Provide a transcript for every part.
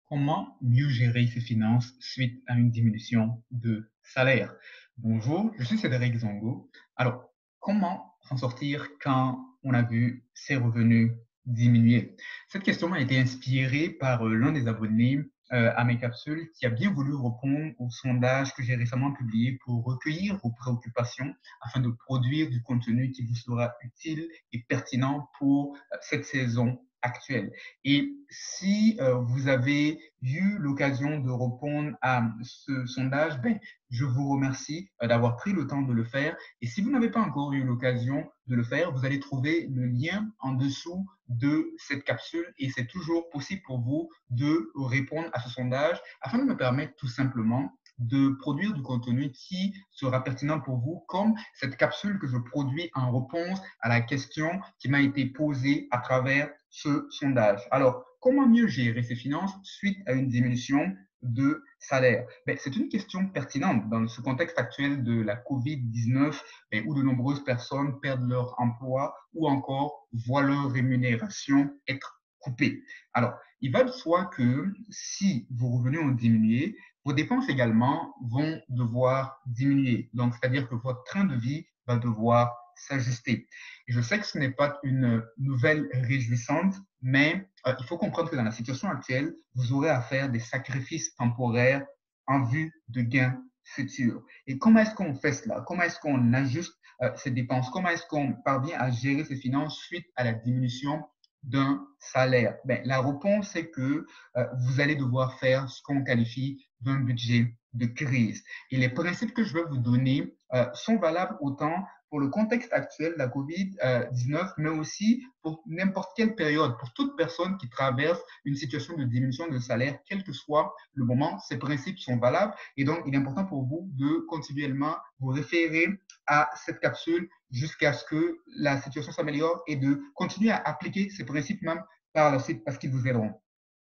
Comment mieux gérer ses finances suite à une diminution de salaire? Bonjour, je suis Cédric Zongo. Alors, comment s'en sortir quand on a vu ses revenus diminuer? Cette question m'a été inspirée par l'un des abonnés à mes capsules qui a bien voulu répondre au sondage que j'ai récemment publié pour recueillir vos préoccupations afin de produire du contenu qui vous sera utile et pertinent pour cette saison actuelle. Et si vous avez eu l'occasion de répondre à ce sondage, ben, je vous remercie d'avoir pris le temps de le faire. Et si vous n'avez pas encore eu l'occasion de le faire, vous allez trouver le lien en dessous de cette capsule et c'est toujours possible pour vous de répondre à ce sondage afin de me permettre tout simplement de produire du contenu qui sera pertinent pour vous, comme cette capsule que je produis en réponse à la question qui m'a été posée à travers ce sondage. Alors, comment mieux gérer ses finances suite à une diminution de salaire? Ben, c'est une question pertinente dans ce contexte actuel de la COVID-19 ben, où de nombreuses personnes perdent leur emploi ou encore voient leur rémunération être coupée. Alors, il va de soi que si vos revenus ont diminué, vos dépenses également vont devoir diminuer. Donc, c'est-à-dire que votre train de vie va devoir s'ajuster. Et je sais que ce n'est pas une nouvelle réjouissante, mais il faut comprendre que dans la situation actuelle, vous aurez à faire des sacrifices temporaires en vue de gains futurs. Et comment est-ce qu'on fait cela? Comment est-ce qu'on ajuste ces dépenses? Comment est-ce qu'on parvient à gérer ses finances suite à la diminution d'un salaire? Ben, la réponse est que vous allez devoir faire ce qu'on qualifie d'un budget de crise. Et les principes que je vais vous donner sont valables autant pour le contexte actuel de la COVID-19, mais aussi pour n'importe quelle période, pour toute personne qui traverse une situation de diminution de salaire, quel que soit le moment, ces principes sont valables. Et donc, il est important pour vous de continuellement vous référer à cette capsule jusqu'à ce que la situation s'améliore et de continuer à appliquer ces principes même par la suite parce qu'ils vous aideront.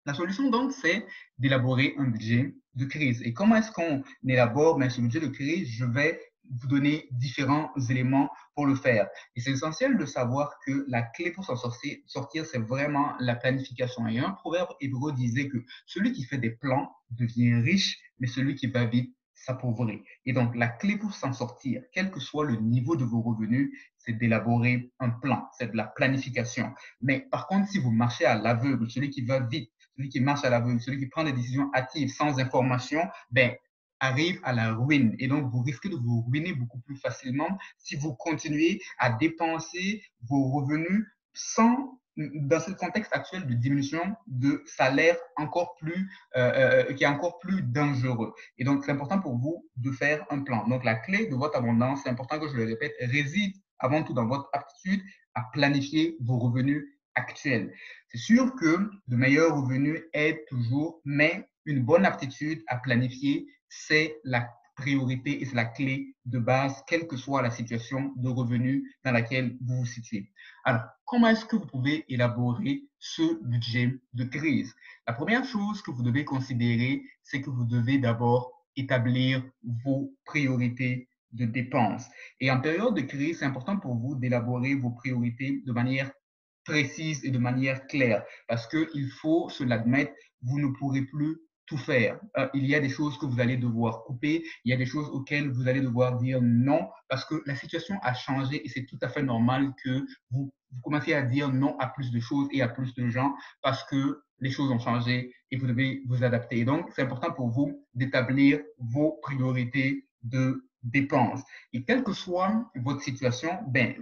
La solution, donc, c'est d'élaborer un budget de crise. Et comment est-ce qu'on élabore ce budget de crise? Je vais vous donner différents éléments pour le faire. Et c'est essentiel de savoir que la clé pour s'en sortir, c'est vraiment la planification. Et un proverbe hébreu disait que celui qui fait des plans devient riche, mais celui qui va vite s'appauvrit. Et donc, la clé pour s'en sortir, quel que soit le niveau de vos revenus, c'est d'élaborer un plan, c'est de la planification. Mais par contre, si vous marchez à l'aveugle, celui qui va vite, celui qui marche à l'aveugle, celui qui prend des décisions hâtives sans information, ben, arrive à la ruine. Et donc, vous risquez de vous ruiner beaucoup plus facilement si vous continuez à dépenser vos revenus sans, dans ce contexte actuel de diminution de salaire qui est encore plus dangereux. Et donc, c'est important pour vous de faire un plan. Donc, la clé de votre abondance, c'est important que je le répète, réside avant tout dans votre aptitude à planifier vos revenus actuels. C'est sûr que de meilleurs revenus aident toujours, mais une bonne aptitude à planifier, c'est la priorité et c'est la clé de base, quelle que soit la situation de revenus dans laquelle vous vous situez. Alors, comment est-ce que vous pouvez élaborer ce budget de crise? La première chose que vous devez considérer, c'est que vous devez d'abord établir vos priorités de dépenses. Et en période de crise, c'est important pour vous d'élaborer vos priorités de manière précise et de manière claire. Parce qu'il faut se l'admettre, vous ne pourrez plus tout faire. Il y a des choses que vous allez devoir couper, il y a des choses auxquelles vous allez devoir dire non, parce que la situation a changé et c'est tout à fait normal que vous commenciez à dire non à plus de choses et à plus de gens parce que les choses ont changé et vous devez vous adapter. Et donc, c'est important pour vous d'établir vos priorités de dépenses. Et quelle que soit votre situation,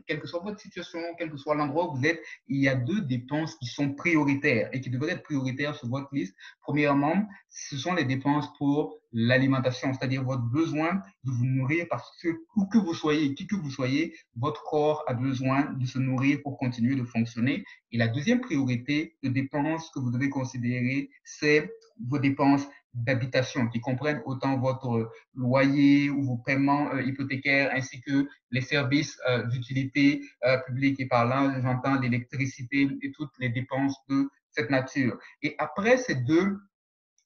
quelle que soit votre situation, quel que soit l'endroit où vous êtes, il y a deux dépenses qui sont prioritaires et qui devraient être prioritaires sur votre liste. Premièrement, ce sont les dépenses pour l'alimentation, c'est-à-dire votre besoin de vous nourrir parce que où que vous soyez, qui que vous soyez, votre corps a besoin de se nourrir pour continuer de fonctionner. Et la deuxième priorité de dépenses que vous devez considérer, c'est vos dépenses d'habitation qui comprennent autant votre loyer ou vos paiements hypothécaires ainsi que les services d'utilité publique et par là, j'entends l'électricité et toutes les dépenses de cette nature. Et après ces deux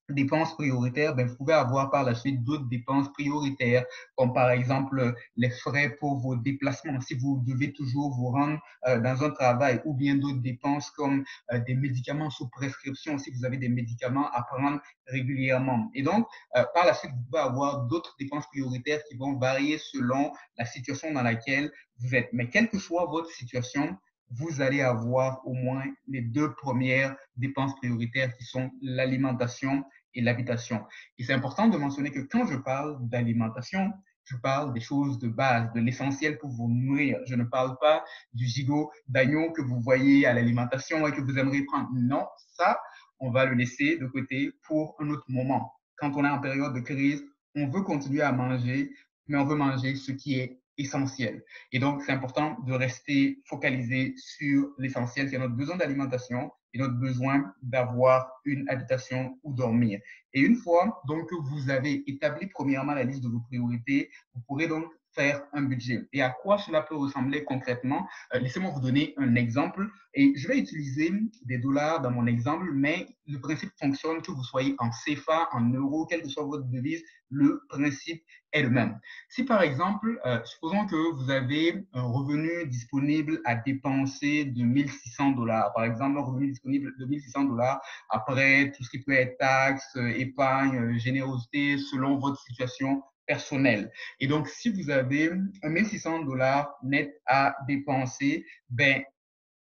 dépenses prioritaires, ben, vous pouvez avoir par la suite d'autres dépenses prioritaires, comme par exemple les frais pour vos déplacements, si vous devez toujours vous rendre dans un travail, ou bien d'autres dépenses comme des médicaments sous prescription, si vous avez des médicaments à prendre régulièrement. Et donc, par la suite, vous pouvez avoir d'autres dépenses prioritaires qui vont varier selon la situation dans laquelle vous êtes. Mais quelle que soit votre situation, vous allez avoir au moins les deux premières dépenses prioritaires qui sont l'alimentation et l'habitation. Et c'est important de mentionner que quand je parle d'alimentation, je parle des choses de base, de l'essentiel pour vous nourrir. Je ne parle pas du gigot d'agneau que vous voyez à l'alimentation et que vous aimeriez prendre. Non, ça, on va le laisser de côté pour un autre moment. Quand on est en période de crise, on veut continuer à manger, mais on veut manger ce qui est essentiel. Et donc, c'est important de rester focalisé sur l'essentiel, qui est notre besoin d'alimentation et notre besoin d'avoir une habitation où dormir. Et une fois donc que vous avez établi premièrement la liste de vos priorités, vous pourrez donc faire un budget. Et à quoi cela peut ressembler concrètement? Laissez-moi vous donner un exemple. Et je vais utiliser des dollars dans mon exemple, mais le principe fonctionne que vous soyez en CFA, en euros, quelle que soit votre devise, le principe est le même. Si par exemple, supposons que vous avez un revenu disponible à dépenser de 1600 dollars, par exemple, un revenu disponible de 1600 dollars après tout ce qui peut être taxes, épargne, générosité, selon votre situation personnelle. Et donc, si vous avez 1600 dollars net à dépenser, ben,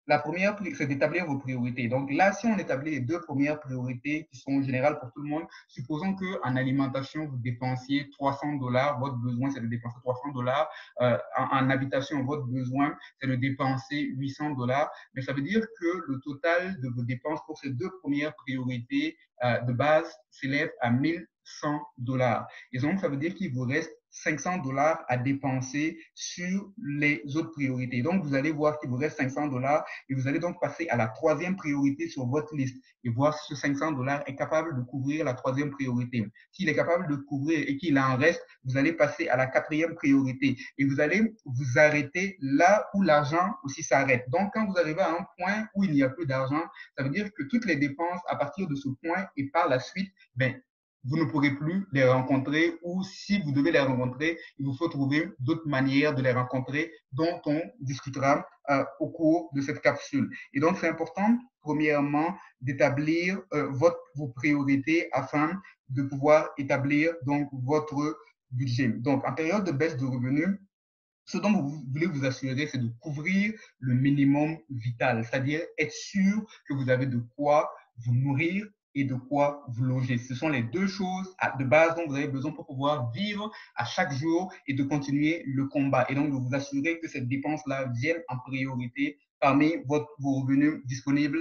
la première, c'est d'établir vos priorités. Donc là, si on établit les deux premières priorités qui sont générales pour tout le monde, supposons qu'en alimentation, vous dépensiez 300 dollars, votre besoin, c'est de dépenser 300 dollars. En habitation, votre besoin, c'est de dépenser 800 dollars. Mais ça veut dire que le total de vos dépenses pour ces deux premières priorités de base s'élève à 1100 dollars. Et donc, ça veut dire qu'il vous reste 500 dollars à dépenser sur les autres priorités. Donc, vous allez voir qu'il vous reste 500 dollars et vous allez donc passer à la troisième priorité sur votre liste et voir si ce 500 dollars est capable de couvrir la troisième priorité. S'il est capable de couvrir et qu'il en reste, vous allez passer à la quatrième priorité et vous allez vous arrêter là où l'argent aussi s'arrête. Donc, quand vous arrivez à un point où il n'y a plus d'argent, ça veut dire que toutes les dépenses à partir de ce point et par la suite, ben, vous ne pourrez plus les rencontrer ou si vous devez les rencontrer, il vous faut trouver d'autres manières de les rencontrer dont on discutera au cours de cette capsule. Et donc, c'est important, premièrement, d'établir vos priorités afin de pouvoir établir donc votre budget. Donc, en période de baisse de revenus, ce dont vous voulez vous assurer, c'est de couvrir le minimum vital, c'est-à-dire être sûr que vous avez de quoi vous nourrir et de quoi vous loger. Ce sont les deux choses de base dont vous avez besoin pour pouvoir vivre à chaque jour et de continuer le combat. Et donc, de vous assurer que cette dépense-là vienne en priorité parmi vos revenus disponibles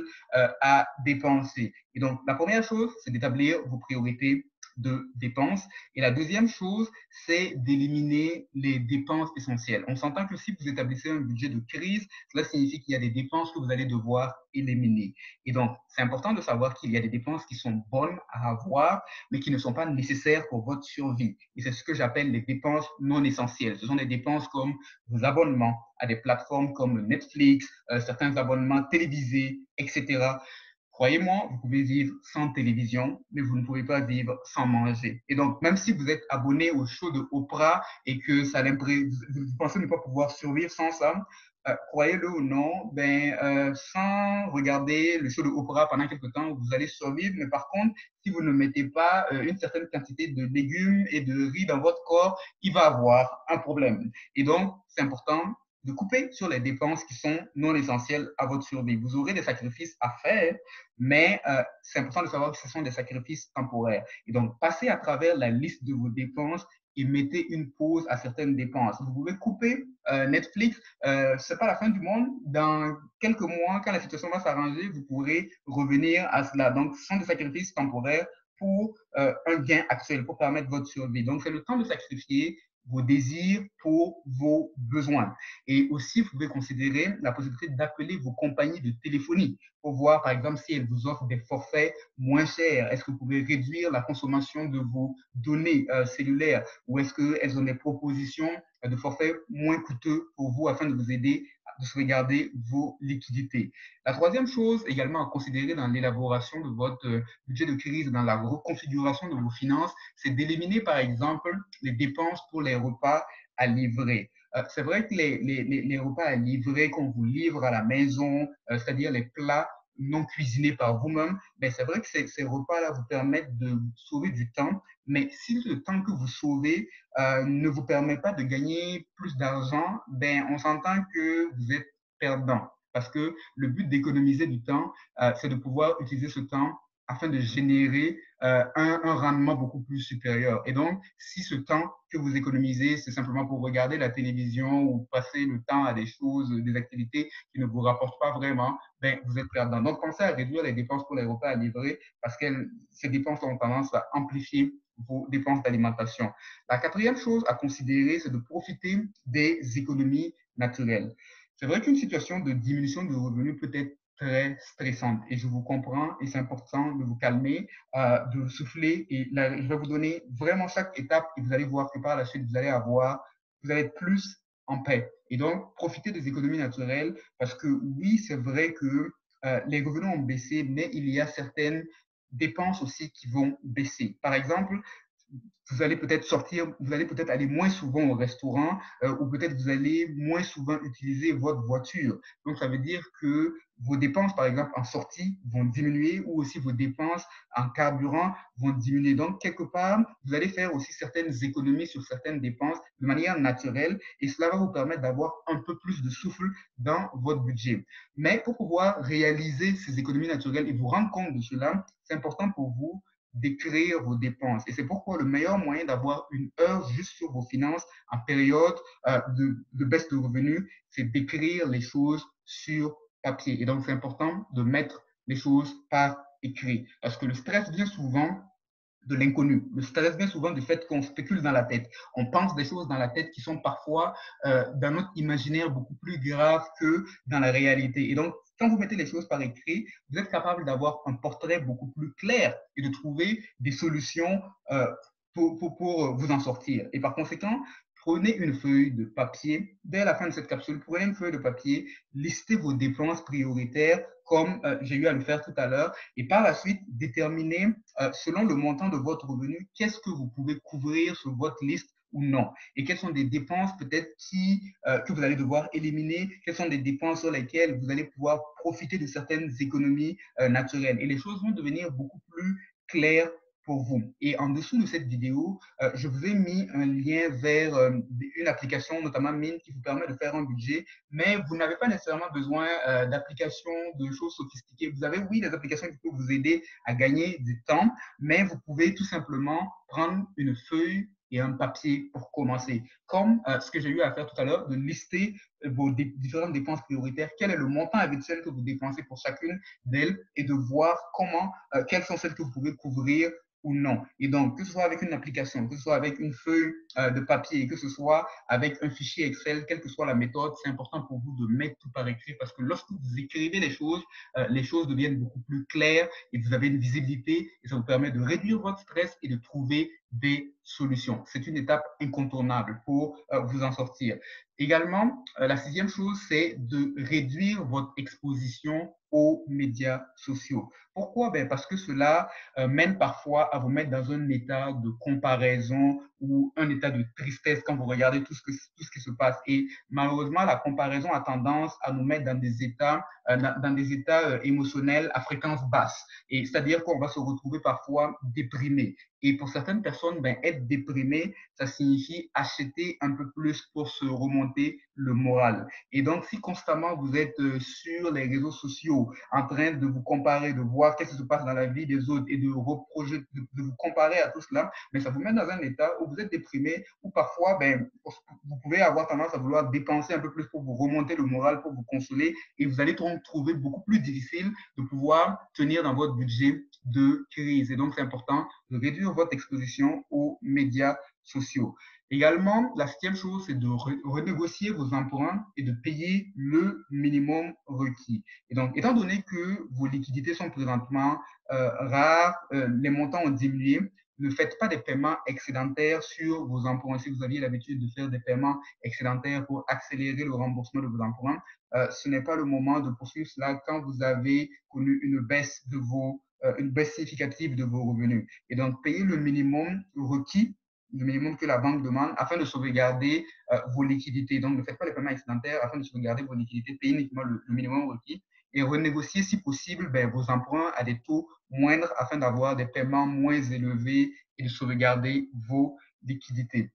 à dépenser. Et donc, la première chose, c'est d'établir vos priorités de dépenses. Et la deuxième chose, c'est d'éliminer les dépenses essentielles. On s'entend que si vous établissez un budget de crise, cela signifie qu'il y a des dépenses que vous allez devoir éliminer. Et donc, c'est important de savoir qu'il y a des dépenses qui sont bonnes à avoir, mais qui ne sont pas nécessaires pour votre survie. Et c'est ce que j'appelle les dépenses non essentielles. Ce sont des dépenses comme vos abonnements à des plateformes comme Netflix, certains abonnements télévisés, etc. Croyez-moi, vous pouvez vivre sans télévision, mais vous ne pouvez pas vivre sans manger. Et donc, même si vous êtes abonné au show de Oprah et que vous pensez ne pas pouvoir survivre sans ça, croyez-le ou non, sans regarder le show de Oprah pendant quelque temps, vous allez survivre. Mais par contre, si vous ne mettez pas une certaine quantité de légumes et de riz dans votre corps, il va avoir un problème. Et donc, c'est important de couper sur les dépenses qui sont non essentielles à votre survie. Vous aurez des sacrifices à faire, mais c'est important de savoir que ce sont des sacrifices temporaires. Et donc, passez à travers la liste de vos dépenses et mettez une pause à certaines dépenses. Vous pouvez couper Netflix, ce n'est pas la fin du monde. Dans quelques mois, quand la situation va s'arranger, vous pourrez revenir à cela. Donc, ce sont des sacrifices temporaires pour un gain actuel, pour permettre votre survie. Donc, c'est le temps de sacrifier vos désirs pour vos besoins. Et aussi, vous pouvez considérer la possibilité d'appeler vos compagnies de téléphonie pour voir, par exemple, si elles vous offrent des forfaits moins chers. Est-ce que vous pouvez réduire la consommation de vos données cellulaires ou est-ce qu'elles ont des propositions de forfaits moins coûteux pour vous afin de vous aider de sauvegarder vos liquidités. La troisième chose également à considérer dans l'élaboration de votre budget de crise, dans la reconfiguration de vos finances, c'est d'éliminer par exemple les dépenses pour les repas à livrer. C'est vrai que les repas à livrer qu'on vous livre à la maison, c'est-à-dire les plats non cuisinés par vous-même, ben c'est vrai que ces repas-là vous permettent de sauver du temps, mais si le temps que vous sauvez ne vous permet pas de gagner plus d'argent, ben on s'entend que vous êtes perdant. Parce que le but d'économiser du temps, c'est de pouvoir utiliser ce temps afin de générer un rendement beaucoup plus supérieur. Et donc, si ce temps que vous économisez, c'est simplement pour regarder la télévision ou passer le temps à des choses, des activités qui ne vous rapportent pas vraiment, ben, vous êtes perdant. Donc, pensez à réduire les dépenses pour les repas à livrer parce que ces dépenses ont tendance à amplifier vos dépenses d'alimentation. La quatrième chose à considérer, c'est de profiter des économies naturelles. C'est vrai qu'une situation de diminution de revenus peut être très stressante et je vous comprends et c'est important de vous calmer, de souffler et là, je vais vous donner vraiment chaque étape et vous allez voir que par la suite vous allez être plus en paix. Et donc, profitez des économies naturelles parce que oui, c'est vrai que les revenus ont baissé, mais il y a certaines dépenses aussi qui vont baisser. Par exemple, vous allez peut-être sortir, vous allez peut-être aller moins souvent au restaurant ou peut-être vous allez moins souvent utiliser votre voiture. Donc, ça veut dire que vos dépenses, par exemple, en sortie vont diminuer ou aussi vos dépenses en carburant vont diminuer. Donc, quelque part, vous allez faire aussi certaines économies sur certaines dépenses de manière naturelle et cela va vous permettre d'avoir un peu plus de souffle dans votre budget. Mais pour pouvoir réaliser ces économies naturelles et vous rendre compte de cela, c'est important pour vous d'écrire vos dépenses. Et c'est pourquoi le meilleur moyen d'avoir une heure juste sur vos finances en période de baisse de revenus, c'est d'écrire les choses sur papier. Et donc, c'est important de mettre les choses par écrit. Parce que le stress vient souvent de l'inconnu. Le stress vient souvent du fait qu'on spécule dans la tête. On pense des choses dans la tête qui sont parfois dans notre imaginaire beaucoup plus graves que dans la réalité. Et donc, quand vous mettez les choses par écrit, vous êtes capable d'avoir un portrait beaucoup plus clair et de trouver des solutions pour vous en sortir. Et par conséquent, prenez une feuille de papier. Dès la fin de cette capsule, prenez une feuille de papier, listez vos dépenses prioritaires comme j'ai eu à le faire tout à l'heure, et par la suite, déterminez selon le montant de votre revenu, qu'est-ce que vous pouvez couvrir sur votre liste ou non. Et quelles sont des dépenses peut-être que vous allez devoir éliminer, quelles sont des dépenses sur lesquelles vous allez pouvoir profiter de certaines économies naturelles. Et les choses vont devenir beaucoup plus claires pour vous. Et en dessous de cette vidéo, je vous ai mis un lien vers une application, notamment Mint, qui vous permet de faire un budget, mais vous n'avez pas nécessairement besoin d'applications, de choses sophistiquées. Vous avez, oui, des applications qui peuvent vous aider à gagner du temps, mais vous pouvez tout simplement prendre une feuille et un papier pour commencer. Comme ce que j'ai eu à faire tout à l'heure, de lister vos différentes dépenses prioritaires, quel est le montant habituel que vous dépensez pour chacune d'elles et de voir quelles sont celles que vous pouvez couvrir ou non. Et donc, que ce soit avec une application, que ce soit avec une feuille de papier, que ce soit avec un fichier Excel, quelle que soit la méthode, c'est important pour vous de mettre tout par écrit parce que lorsque vous écrivez les choses deviennent beaucoup plus claires et vous avez une visibilité et ça vous permet de réduire votre stress et de trouver des solutions. C'est une étape incontournable pour vous en sortir. Également, la sixième chose, c'est de réduire votre exposition aux médias sociaux. Pourquoi? Ben parce que cela mène parfois à vous mettre dans un état de comparaison ou un état de tristesse quand vous regardez tout ce qui se passe. Et malheureusement, la comparaison a tendance à nous mettre dans des états émotionnels à fréquence basse. Et c'est-à-dire qu'on va se retrouver parfois déprimé. Et pour certaines personnes, ben, être déprimé, ça signifie acheter un peu plus pour se remonter le moral. Et donc, si constamment vous êtes sur les réseaux sociaux en train de vous comparer, de voir qu'est-ce qui se passe dans la vie des autres et de vous comparer à tout cela, mais ça vous met dans un état où vous êtes déprimé, où parfois, ben, vous pouvez avoir tendance à vouloir dépenser un peu plus pour vous remonter le moral, pour vous consoler, et vous allez trouver beaucoup plus difficile de pouvoir tenir dans votre budget de crise. Et donc, c'est important de réduire votre exposition aux médias sociaux. Également, la septième chose, c'est de renégocier vos emprunts et de payer le minimum requis. Et donc, étant donné que vos liquidités sont présentement rares, les montants ont diminué, ne faites pas des paiements excédentaires sur vos emprunts. Si vous aviez l'habitude de faire des paiements excédentaires pour accélérer le remboursement de vos emprunts, ce n'est pas le moment de poursuivre cela quand vous avez connu une baisse significative de vos revenus. Et donc, payez le minimum requis, le minimum que la banque demande afin de sauvegarder vos liquidités. Donc, ne faites pas les paiements excédentaires afin de sauvegarder vos liquidités, payez uniquement le minimum requis et renégocier si possible vos emprunts à des taux moindres afin d'avoir des paiements moins élevés et de sauvegarder vos liquidités.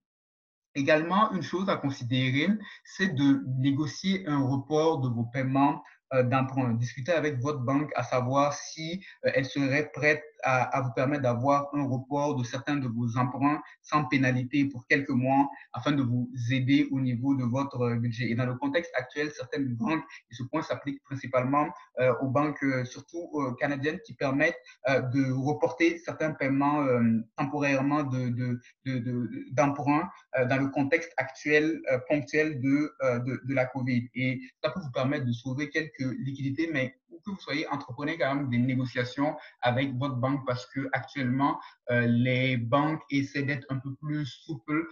Également, une chose à considérer, c'est de négocier un report de vos paiements d'emprunt. Discuter avec votre banque à savoir si elle serait prête à vous permettre d'avoir un report de certains de vos emprunts sans pénalité pour quelques mois afin de vous aider au niveau de votre budget. Et dans le contexte actuel, certaines banques, et ce point s'applique principalement aux banques, surtout canadiennes, qui permettent de reporter certains paiements temporairement d'emprunt dans le contexte actuel ponctuel de la COVID. Et ça peut vous permettre de sauver quelques liquidités, mais que vous soyez entreprenez quand même des négociations avec votre banque parce que actuellement les banques essaient d'être un peu plus souples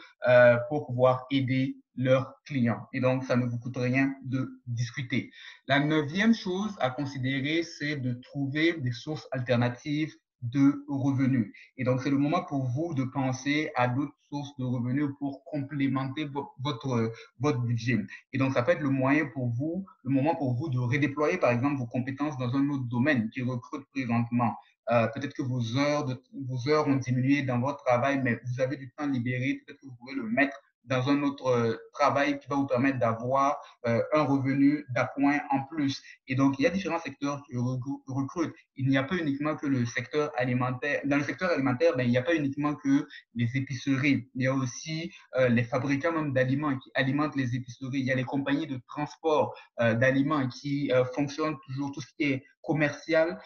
pour pouvoir aider leurs clients. Et donc, ça ne vous coûte rien de discuter. La neuvième chose à considérer, c'est de trouver des sources alternatives de revenus. Et donc, c'est le moment pour vous de penser à d'autres sources de revenus pour complémenter votre budget. Et donc, ça peut être le moment pour vous de redéployer, par exemple, vos compétences dans un autre domaine qui recrute présentement. Peut-être que vos heures ont diminué dans votre travail, mais vous avez du temps libéré. Peut-être que vous pouvez le mettre dans un autre travail qui va vous permettre d'avoir un revenu d'appoint en plus. Et donc, il y a différents secteurs qui recrutent. Il n'y a pas uniquement que le secteur alimentaire. Dans le secteur alimentaire, il n'y a pas uniquement que les épiceries. Il y a aussi les fabricants même d'aliments qui alimentent les épiceries. Il y a les compagnies de transport d'aliments qui fonctionnent toujours. Tout ce qui est commercial,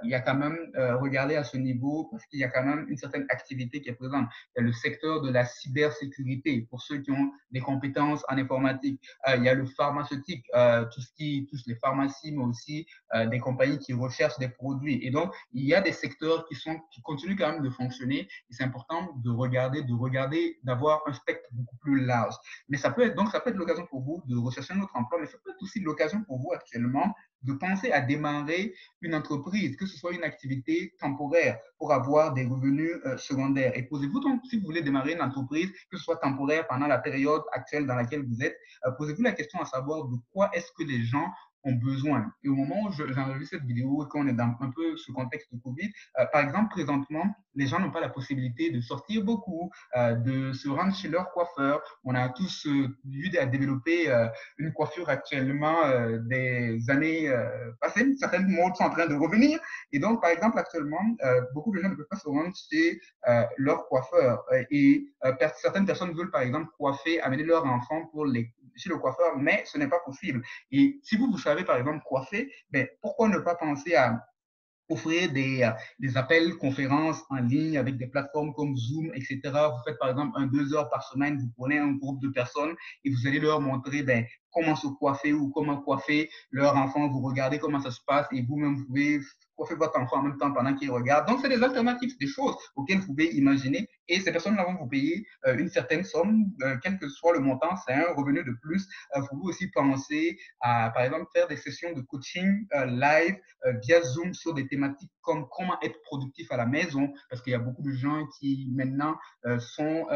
il y a quand même, regardez à ce niveau, parce qu'il y a quand même une certaine activité qui est présente. Il y a le secteur de la cybersécurité, pour ceux qui ont des compétences en informatique. Il y a le pharmaceutique, tout ce qui touche les pharmacies, mais aussi des compagnies qui recherchent des produits. Et donc, il y a des secteurs qui continuent quand même de fonctionner. Et c'est important de regarder, d'avoir un spectre beaucoup plus large. Mais ça peut être l'occasion pour vous de rechercher un autre emploi, mais ça peut être aussi l'occasion pour vous actuellement de penser à démarrer une entreprise, que ce soit une activité temporaire pour avoir des revenus secondaires. Et posez-vous donc, si vous voulez démarrer une entreprise, que ce soit temporaire pendant la période actuelle dans laquelle vous êtes, posez-vous la question à savoir de quoi est-ce que les gens ont besoin. Et au moment où j'enregistre cette vidéo et qu'on est dans un peu ce contexte de Covid, par exemple, présentement, les gens n'ont pas la possibilité de sortir beaucoup, de se rendre chez leur coiffeur. On a tous vu à développer une coiffure actuellement des années passées. Certaines modes sont en train de revenir. Et donc, par exemple, actuellement, beaucoup de gens ne peuvent pas se rendre chez leur coiffeur. Et certaines personnes veulent, par exemple, amener leur enfant chez le coiffeur, mais ce n'est pas possible. Et si vous savez, par exemple, coiffer, pourquoi ne pas penser à offrir des appels conférences en ligne avec des plateformes comme Zoom, etc. Vous faites par exemple 2 heures par semaine, vous prenez un groupe de personnes et vous allez leur montrer comment se coiffer ou comment coiffer leur enfant. Vous regardez comment ça se passe et vous-même vous pouvez coiffer votre enfant en même temps pendant qu'il regarde. Donc, c'est des alternatives, des choses auxquelles vous pouvez imaginer et ces personnes-là vont vous payer une certaine somme, quel que soit le montant, c'est un revenu de plus. Vous pouvez aussi penser à, par exemple, faire des sessions de coaching live via Zoom sur des thématiques comme comment être productif à la maison, parce qu'il y a beaucoup de gens qui maintenant sont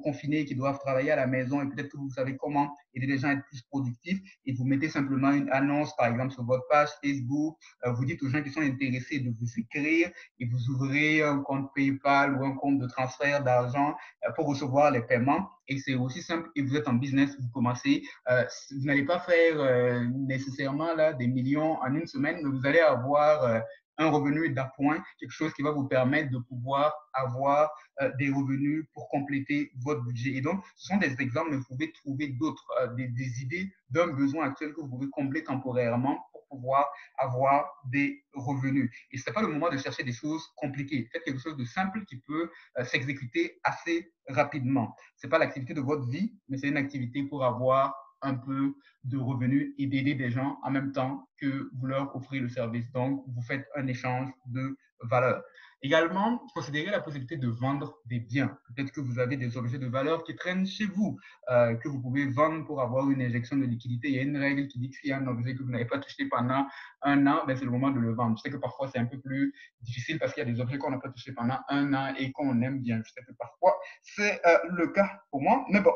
confinés, qui doivent travailler à la maison et peut-être que vous savez comment aider les gens à être plus productifs et vous mettez simplement une annonce, par exemple, sur votre page Facebook, vous dites aux gens qui sont intéressés de vous écrire et vous ouvrez un compte PayPal ou un compte de transfert d'argent pour recevoir les paiements. Et c'est aussi simple et vous êtes en business, vous commencez. Vous n'allez pas faire nécessairement là, des millions en une semaine, mais vous allez avoir un revenu d'appoint, quelque chose qui va vous permettre de pouvoir avoir des revenus pour compléter votre budget. Et donc, ce sont des exemples, mais vous pouvez trouver d'autres, des idées d'un besoin actuel que vous pouvez combler temporairement pour pouvoir avoir des revenus. Et ce n'est pas le moment de chercher des choses compliquées. Faites quelque chose de simple qui peut s'exécuter assez rapidement. Ce n'est pas l'activité de votre vie, mais c'est une activité pour avoir un peu de revenus et d'aider des gens en même temps que vous leur offrez le service. Donc, vous faites un échange de valeur. Également, considérez la possibilité de vendre des biens. Peut-être que vous avez des objets de valeur qui traînent chez vous, que vous pouvez vendre pour avoir une injection de liquidité. Il y a une règle qui dit que s'il y a un objet que vous n'avez pas touché pendant un an, ben c'est le moment de le vendre. Je sais que parfois c'est un peu plus difficile parce qu'il y a des objets qu'on n'a pas touchés pendant un an et qu'on aime bien. Je sais que parfois c'est le cas pour moi. Mais bon,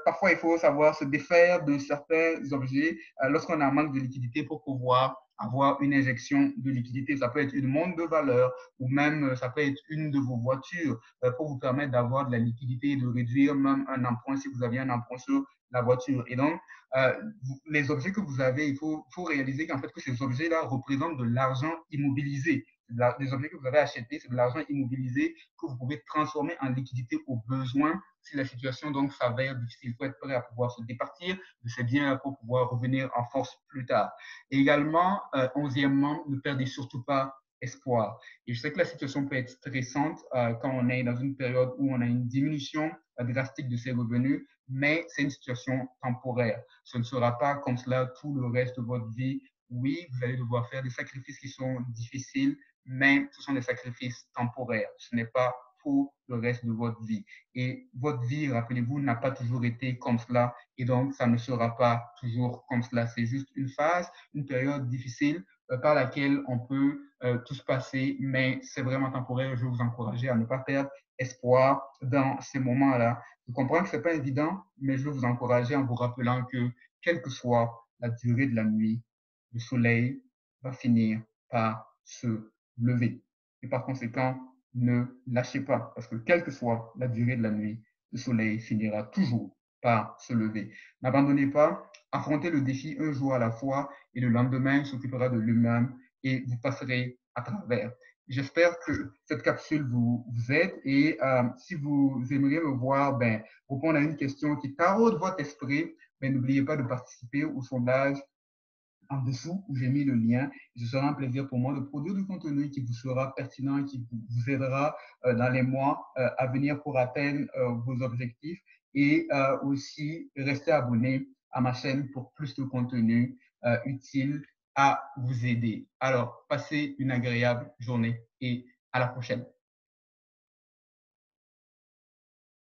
parfois il faut savoir se défaire de certains objets lorsqu'on a un manque de liquidité pour pouvoir avoir une injection de liquidité. Ça peut être une montre de valeur ou même ça peut être une de vos voitures pour vous permettre d'avoir de la liquidité et de réduire même un emprunt si vous aviez un emprunt sur la voiture. Et donc, euh, les objets que vous avez, il faut réaliser qu'en fait, que ces objets-là représentent de l'argent immobilisé. Les objets que vous avez achetés, c'est de l'argent immobilisé que vous pouvez transformer en liquidité au besoin si la situation donc s'avère difficile. Il faut être prêt à pouvoir se départir de ces biens pour pouvoir revenir en force plus tard. Et également, onzièmement, ne perdez surtout pas espoir. Et je sais que la situation peut être stressante quand on est dans une période où on a une diminution drastique de ses revenus, mais c'est une situation temporaire. Ce ne sera pas comme cela tout le reste de votre vie. Oui, vous allez devoir faire des sacrifices qui sont difficiles, mais ce sont des sacrifices temporaires. Ce n'est pas pour le reste de votre vie. Et votre vie, rappelez-vous, n'a pas toujours été comme cela, et donc ça ne sera pas toujours comme cela. C'est juste une phase, une période difficile par laquelle on peut tous passer, mais c'est vraiment temporaire. Je vais vous encourager à ne pas perdre espoir dans ces moments-là. Je comprends que ce n'est pas évident, mais je vais vous encourager en vous rappelant que, quelle que soit la durée de la nuit, le soleil va finir par se lever. Et par conséquent, ne lâchez pas, parce que quelle que soit la durée de la nuit, le soleil finira toujours par se lever. N'abandonnez pas, affrontez le défi un jour à la fois et le lendemain s'occupera de lui-même et vous passerez à travers. J'espère que cette capsule vous aide et si vous aimeriez me voir répondre à une question qui taraude votre esprit, n'oubliez pas de participer au sondage en dessous où j'ai mis le lien. Ce sera un plaisir pour moi de produire du contenu qui vous sera pertinent, qui vous aidera dans les mois à venir pour atteindre vos objectifs et aussi rester abonné à ma chaîne pour plus de contenu utile à vous aider. Alors, passez une agréable journée et à la prochaine.